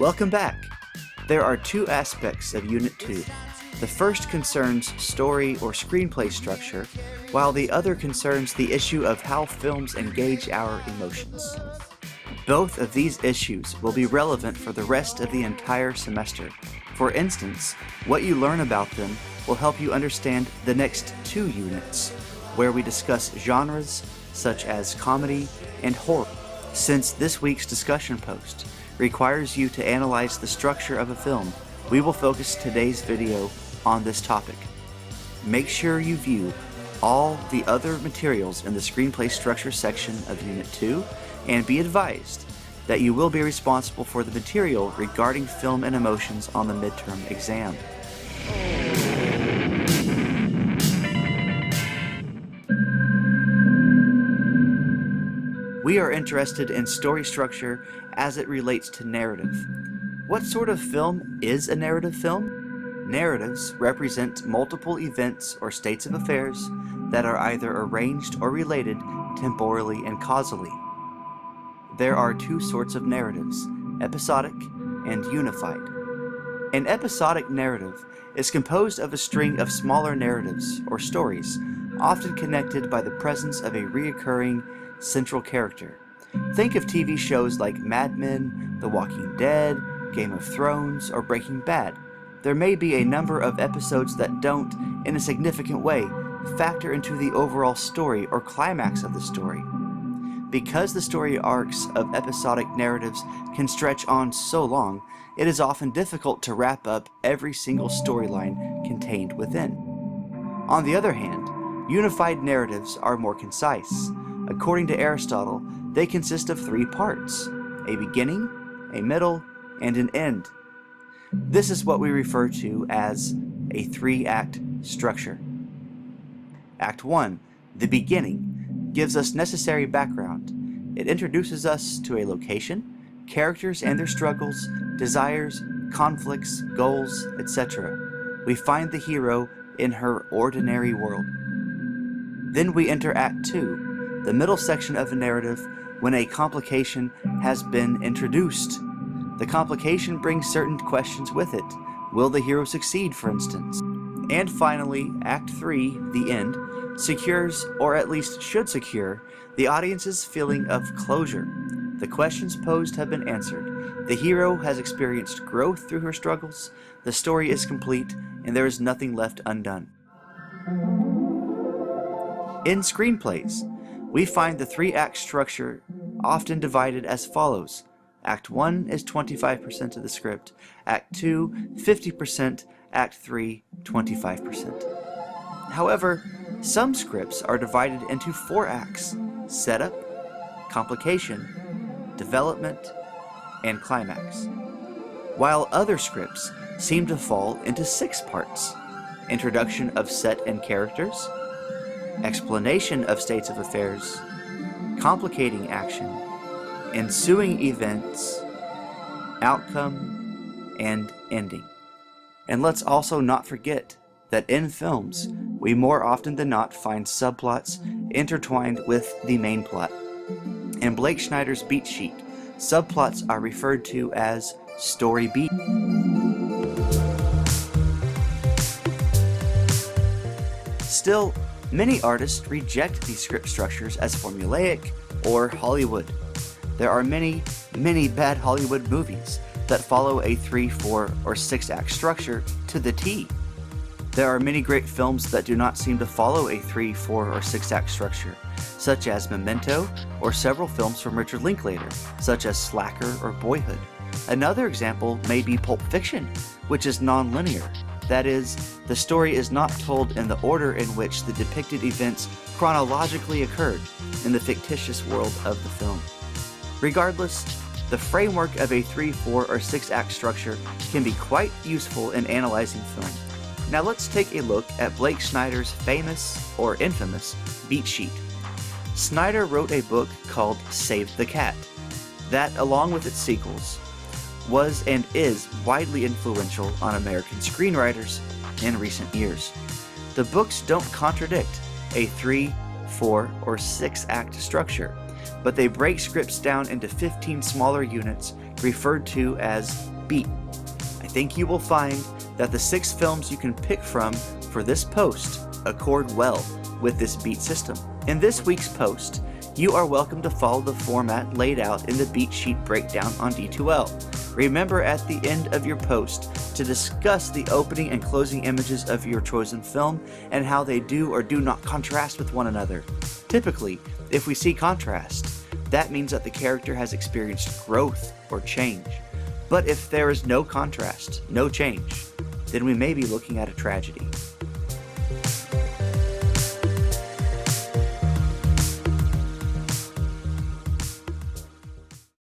Welcome back! There are two aspects of Unit 2. The first concerns story or screenplay structure, while the other concerns the issue of how films engage our emotions. Both of these issues will be relevant for the rest of the entire semester. For instance, what you learn about them will help you understand the next two units, where we discuss genres such as comedy and horror. Since this week's discussion post requires you to analyze the structure of a film, we will focus today's video on this topic. Make sure you view all the other materials in the screenplay structure section of Unit 2, and be advised that you will be responsible for the material regarding film and emotions on the midterm exam. We are interested in story structure as it relates to narrative. What sort of film is a narrative film? Narratives represent multiple events or states of affairs that are either arranged or related temporally and causally. There are two sorts of narratives, episodic and unified. An episodic narrative is composed of a string of smaller narratives or stories, often connected by the presence of a recurring central character. Think of TV shows like Mad Men, The Walking Dead, Game of Thrones, or Breaking Bad. There may be a number of episodes that don't, in a significant way, factor into the overall story or climax of the story. Because the story arcs of episodic narratives can stretch on so long, it is often difficult to wrap up every single storyline contained within. On the other hand, unified narratives are more concise. According to Aristotle, they consist of three parts: a beginning, a middle, and an end. This is what we refer to as a three-act structure. Act 1, the beginning, gives us necessary background. It introduces us to a location, characters and their struggles, desires, conflicts, goals, etc. We find the hero in her ordinary world. Then we enter Act 2, the middle section of a narrative, when a complication has been introduced. The complication brings certain questions with it. Will the hero succeed, for instance? And finally, Act 3, the end, secures, or at least should secure, the audience's feeling of closure. The questions posed have been answered. The hero has experienced growth through her struggles, the story is complete, and there is nothing left undone. In screenplays, we find the three-act structure often divided as follows. Act 1 is 25% of the script, Act 2, 50%, Act 3, 25%. However, some scripts are divided into 4 acts: setup, complication, development, and climax. While other scripts seem to fall into 6 parts: introduction of set and characters, explanation of states of affairs, complicating action, ensuing events, outcome, and ending. And let's also not forget that in films, we more often than not find subplots intertwined with the main plot. In Blake Snyder's beat sheet, subplots are referred to as story beats. Still, many artists reject these script structures as formulaic or Hollywood. There are many bad Hollywood movies that follow a 3, 4, or 6-act structure to the T. There are many great films that do not seem to follow a 3, 4, or 6-act structure, such as Memento, or several films from Richard Linklater, such as Slacker or Boyhood. Another example may be Pulp Fiction, which is non-linear. That is, the story is not told in the order in which the depicted events chronologically occurred in the fictitious world of the film. Regardless, the framework of a 3, 4, or 6-act structure can be quite useful in analyzing film. Now let's take a look at Blake Snyder's famous, or infamous, beat sheet. Snyder wrote a book called Save the Cat, that, along with its sequels, was and is widely influential on American screenwriters in recent years. The books don't contradict a 3, 4, or 6-act structure, but they break scripts down into 15 smaller units referred to as beat. I think you will find that the 6 films you can pick from for this post accord well with this beat system. In this week's post, you are welcome to follow the format laid out in the beat sheet breakdown on D2L. Remember at the end of your post to discuss the opening and closing images of your chosen film and how they do or do not contrast with one another. Typically, if we see contrast, that means that the character has experienced growth or change. But if there is no contrast, no change, then we may be looking at a tragedy.